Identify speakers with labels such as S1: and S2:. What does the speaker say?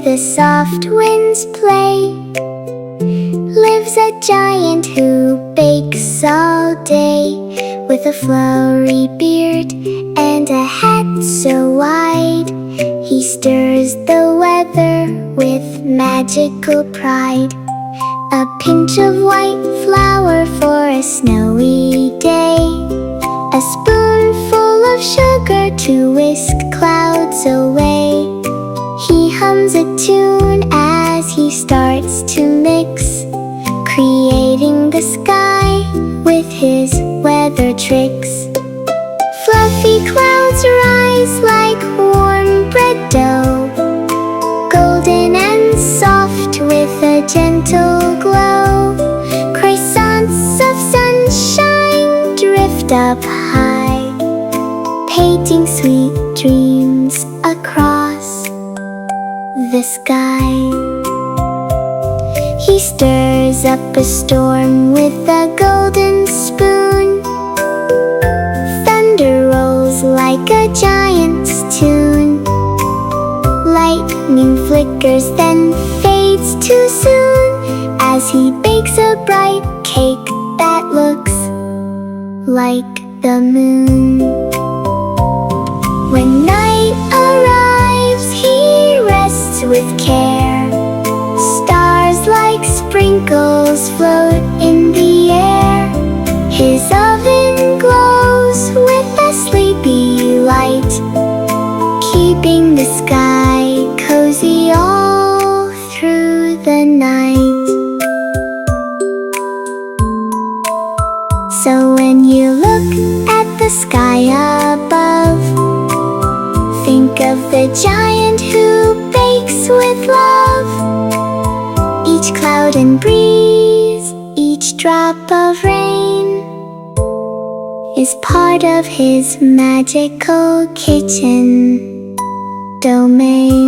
S1: the soft winds play, lives a giant who bakes all day, with a flowery beard and a hat so wide. He stirs the weather with magical pride. A pinch of white flour for a snowy day, a spoonful of sugar to whisk clouds away. He hums a tune as he starts to mix, creating the sky with his weather tricks. Fluffy clouds rise like warm bread dough, golden and soft with a gentle glow. Croissants of sunshine drift up high, painting sweet dreams across the sky. He stirs up a storm with a golden spoon. Thunder rolls like a giant's tune. Lightning flickers then fades too soon, as he bakes a bright cake that looks like the moon. When night arrives, he rests with care. Stars like sprinkles float in the air. His oven glows with a sleepy light, keeping the sky cozy all through the night. So when you look at the sky above, think of the giant who bakes with love. Each cloud and breeze, each drop of rain, is part of his magical kitchen domain.